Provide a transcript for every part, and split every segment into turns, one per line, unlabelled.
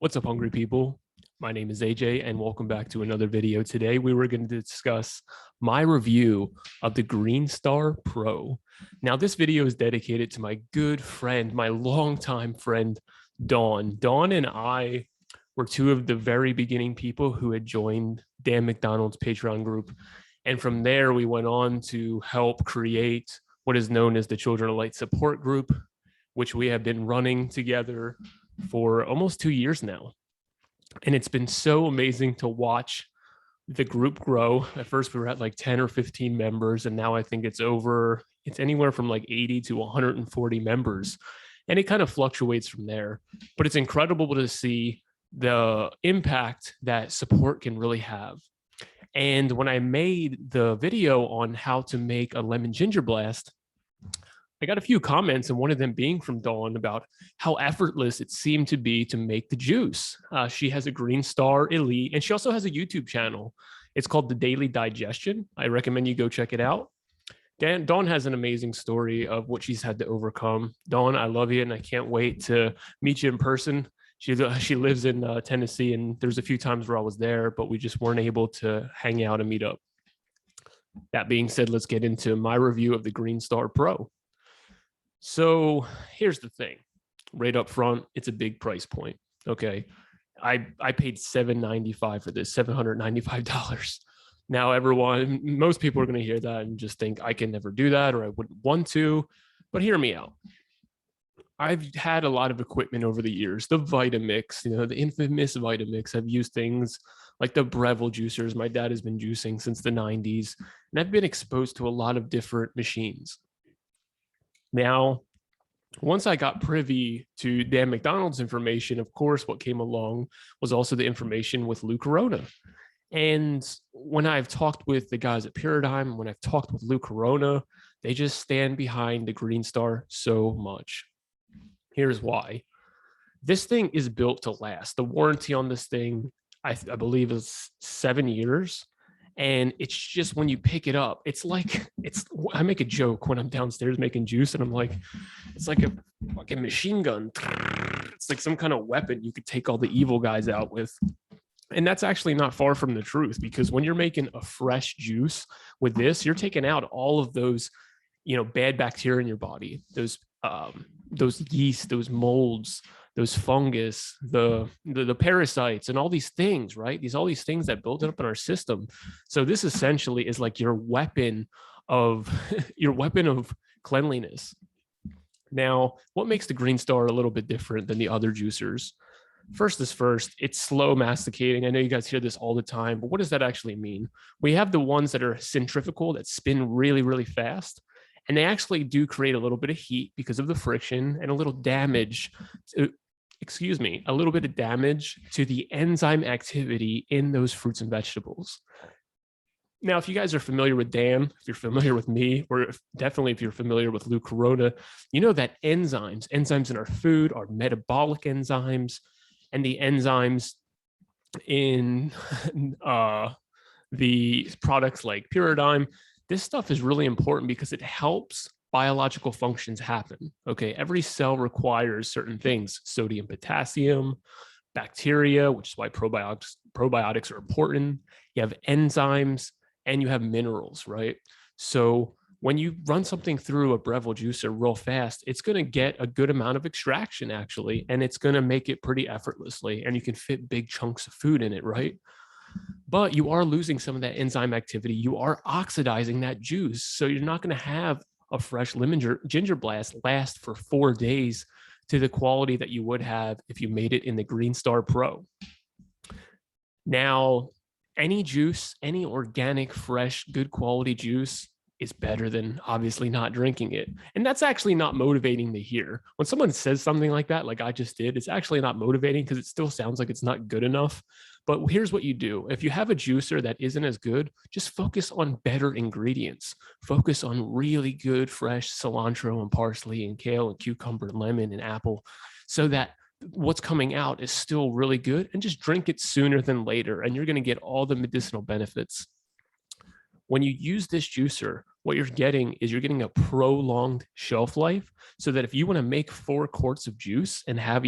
What's up, hungry people? My name is AJ, and welcome back to another video. Today, we were going to discuss my review of the Green Star Pro. Now, this video is dedicated to my good friend, my longtime friend, Dawn. Dawn and I were two of the very beginning people who had joined Dan McDonald's Patreon group. And from there, we went on to help create what is known as the Children of Light Support Group, which we have been running together for almost 2 years now. And it's been so amazing to watch the group grow. At first, we were at like 10 or 15 members, and now I think it's anywhere from like 80 to 140 members. And it kind of fluctuates from there. But it's incredible to see the impact that support can really have. And when I made the video on how to make a lemon ginger blast, I got a few comments, and one of them being from Dawn about how effortless it seemed to be to make the juice. She has a Green Star Elite, and she also has a YouTube channel. It's called The Daily Digestion. I recommend you go check it out. Dawn has an amazing story of what she's had to overcome. Dawn, I love you, and I can't wait to meet you in person. She lives in Tennessee, and there's a few times where I was there, but we just weren't able to hang out and meet up. That being said, let's get into my review of the Green Star Pro. So here's the thing, right up front, it's a big price point. Okay. I paid $795 for this, $795. Now most people are going to hear that and just think I can never do that, or I wouldn't want to, but hear me out. I've had a lot of equipment over the years, the Vitamix, the infamous Vitamix. I've used things like the Breville juicers. My dad has been juicing since the 90s, and I've been exposed to a lot of different machines. Now, once I got privy to Dan McDonald's information, of course, what came along was also the information with Lou Corona. And when I've talked with the guys at Paradigm, when I've talked with Lou Corona, they just stand behind the Green Star so much. Here's why. This thing is built to last. The warranty on this thing, I believe, is 7 years. And it's just when you pick it up, I make a joke when I'm downstairs making juice, and I'm like, it's like a fucking machine gun. It's like some kind of weapon you could take all the evil guys out with. And that's actually not far from the truth, because when you're making a fresh juice with this, you're taking out all of those, bad bacteria in your body, those yeast, those molds, those fungus, the parasites, and all these things, right? All these things that build up in our system. So this essentially is like your weapon of cleanliness. Now, what makes the Green Star a little bit different than the other juicers? First is first, it's slow masticating. I know you guys hear this all the time, but what does that actually mean? We have the ones that are centrifugal, that spin really, really fast. And they actually do create a little bit of heat because of the friction and a little damage to the enzyme activity in those fruits and vegetables. Now, if you guys are familiar with Dan, if you're familiar with me, or definitely if you're familiar with Lou Corona, you know that enzymes in our food are metabolic enzymes, and the enzymes in the products like Paradigm, this stuff is really important because it helps biological functions happen. Okay, every cell requires certain things: sodium, potassium, bacteria, which is why probiotics are important. You have enzymes, and you have minerals, right? So when you run something through a Breville juicer real fast, it's going to get a good amount of extraction, actually, and it's going to make it pretty effortlessly, and you can fit big chunks of food in it, right? But you are losing some of that enzyme activity. You are oxidizing that juice. So you're not going to have a fresh lemon ginger blast last for 4 days to the quality that you would have if you made it in the Green Star Pro. Now, any juice, any organic, fresh, good quality juice is better than obviously not drinking it. And that's actually not motivating to hear. When someone says something like that, like I just did, it's actually not motivating because it still sounds like it's not good enough. But here's what you do. If you have a juicer that isn't as good, just focus on better ingredients. Focus on really good, fresh cilantro and parsley and kale and cucumber and lemon and apple, so that what's coming out is still really good, and just drink it sooner than later. And you're going to get all the medicinal benefits. When you use this juicer, what you're getting is you're getting a prolonged shelf life, so that if you want to make 4 quarts of juice and have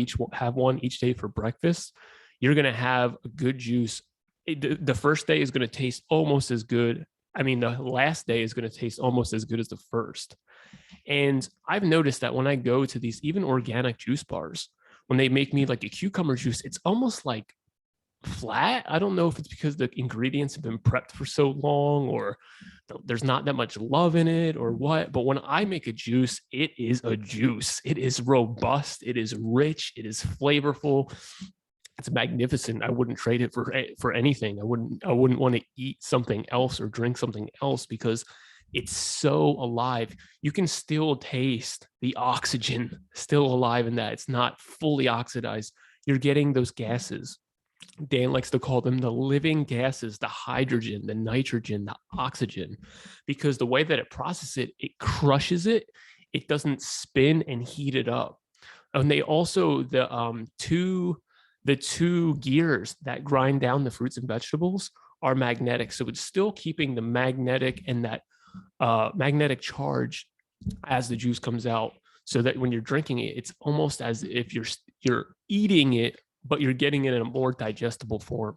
one each day for breakfast, you're going to have a good juice. The first day is going to taste almost as good. I mean, the last day is going to taste almost as good as the first. And I've noticed that when I go to these even organic juice bars, when they make me like a cucumber juice, it's almost like flat. I don't know if it's because the ingredients have been prepped for so long, or there's not that much love in it, or what. But when I make a juice, it is a juice. It is robust. It is rich. It is flavorful. It's magnificent. I wouldn't trade it for anything. I wouldn't want to eat something else or drink something else, because it's so alive. You can still taste the oxygen still alive in that. It's not fully oxidized. You're getting those gases. Dan likes to call them the living gases, the hydrogen, the nitrogen, the oxygen, because the way that it processes it, it crushes it. It doesn't spin and heat it up. And they also, the two gears that grind down the fruits and vegetables are magnetic. So it's still keeping the magnetic and that magnetic charge as the juice comes out, so that when you're drinking it, it's almost as if you're eating it, but you're getting it in a more digestible form.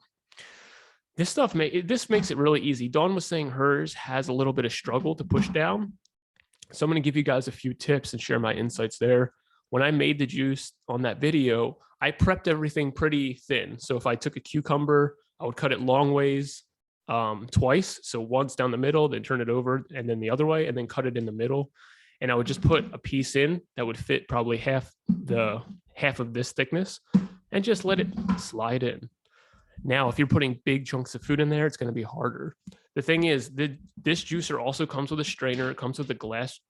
This makes it really easy. Dawn was saying hers has a little bit of struggle to push down. So I'm going to give you guys a few tips and share my insights there. When I made the juice on that video, I prepped everything pretty thin. So if I took a cucumber, I would cut it long ways twice. So once down the middle, then turn it over, and then the other way, and then cut it in the middle. And I would just put a piece in that would fit probably half of this thickness, and just let it slide in. Now, if you're putting big chunks of food in there, it's going to be harder. The thing is, this juicer also comes with a strainer. It comes with a glass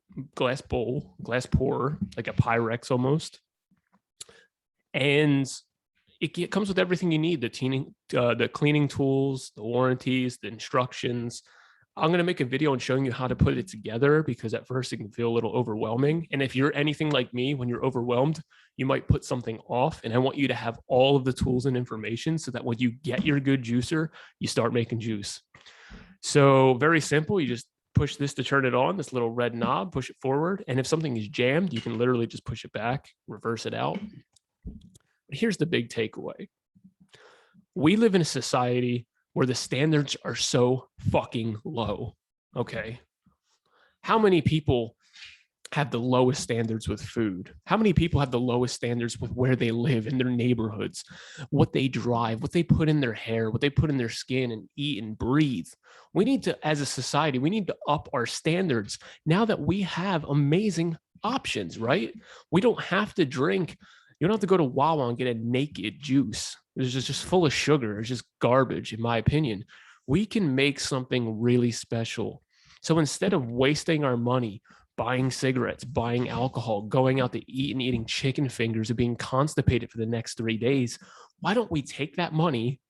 bowl, glass pour, like a Pyrex almost. And it comes with everything you need, the cleaning tools, the warranties, the instructions. I'm going to make a video on showing you how to put it together, because at first it can feel a little overwhelming. And if you're anything like me, when you're overwhelmed, you might put something off. And I want you to have all of the tools and information, so that when you get your good juicer, you start making juice. So very simple. You just push this to turn it on, this little red knob, push it forward. And if something is jammed, you can literally just push it back, reverse it out. But here's the big takeaway. We live in a society where the standards are so fucking low. Okay. How many people have the lowest standards with food? How many people have the lowest standards with where they live, in their neighborhoods, what they drive, what they put in their hair, what they put in their skin and eat and breathe? We need to, as a society, we need to up our standards now that we have amazing options, right? We don't have to drink. You don't have to go to Wawa and get a naked juice. It's just full of sugar. It's just garbage, in my opinion. We can make something really special. So instead of wasting our money buying cigarettes, buying alcohol, going out to eat and eating chicken fingers, and being constipated for the next 3 days, why don't we take that money,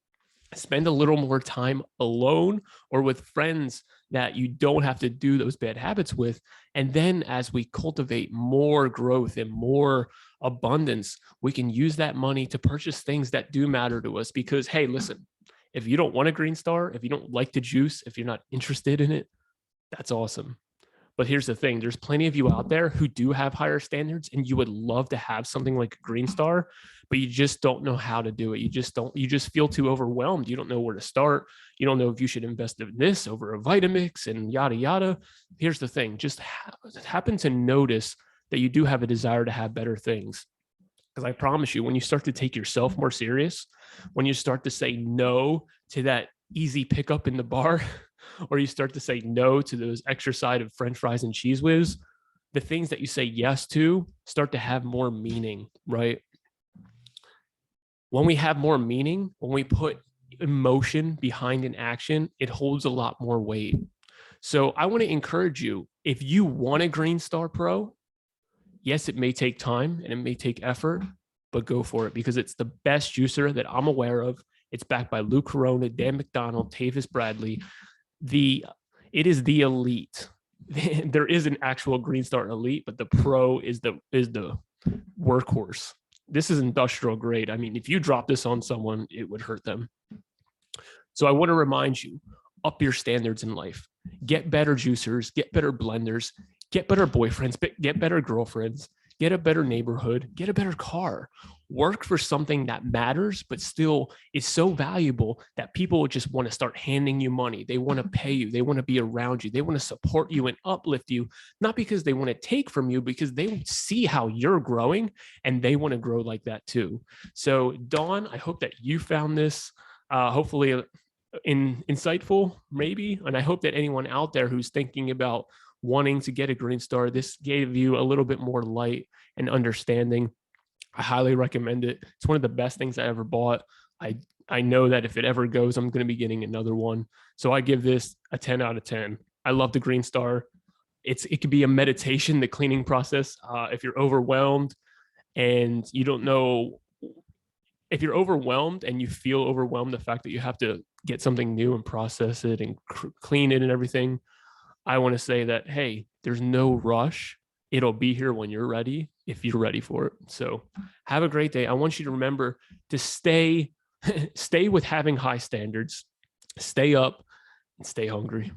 spend a little more time alone or with friends that you don't have to do those bad habits with? And then as we cultivate more growth and more abundance, we can use that money to purchase things that do matter to us. Because, hey, listen, if you don't want a Green Star, if you don't like the juice, if you're not interested in it, that's awesome. But here's the thing. There's plenty of you out there who do have higher standards, and you would love to have something like a Green Star, but you just don't know how to do it. You just feel too overwhelmed. You don't know where to start. You don't know if you should invest in this over a Vitamix and yada, yada. Here's the thing. Just happen to notice that you do have a desire to have better things. Because I promise you, when you start to take yourself more serious, when you start to say no to that easy pickup in the bar, or you start to say no to those extra side of French fries and Cheese Whiz, the things that you say yes to start to have more meaning, right? When we have more meaning, when we put emotion behind an action, it holds a lot more weight. So I want to encourage you, if you want a Green Star Pro, yes, it may take time and it may take effort, but go for it, because it's the best juicer that I'm aware of. It's backed by Lou Corona, Dan McDonald, Tavis Bradley. It is the elite. There is an actual Green Star Elite, but the Pro is the workhorse. This is industrial grade. I mean, if you drop this on someone, it would hurt them. So I want to remind you, up your standards in life. Get better juicers, get better blenders, get better boyfriends, get better girlfriends, get a better neighborhood, get a better car. Work for something that matters, but still is so valuable that people just want to start handing you money. They want to pay you. They want to be around you. They want to support you and uplift you, not because they want to take from you, because they see how you're growing and they want to grow like that too. So, Dawn, I hope that you found this hopefully insightful, maybe. And I hope that anyone out there who's thinking about wanting to get a green star, this gave you a little bit more light and understanding. I highly recommend it. It's one of the best things I ever bought. I know that if it ever goes, I'm going to be getting another one. So I give this a 10 out of 10. I love the green star. It could be a meditation, the cleaning process. If you're overwhelmed and you don't know, if you're overwhelmed and you feel overwhelmed, the fact that you have to get something new and process it and clean it and everything, I want to say that, hey, there's no rush. It'll be here when you're ready, if you're ready for it. So have a great day. I want you to remember to stay with having high standards, stay up, and stay hungry.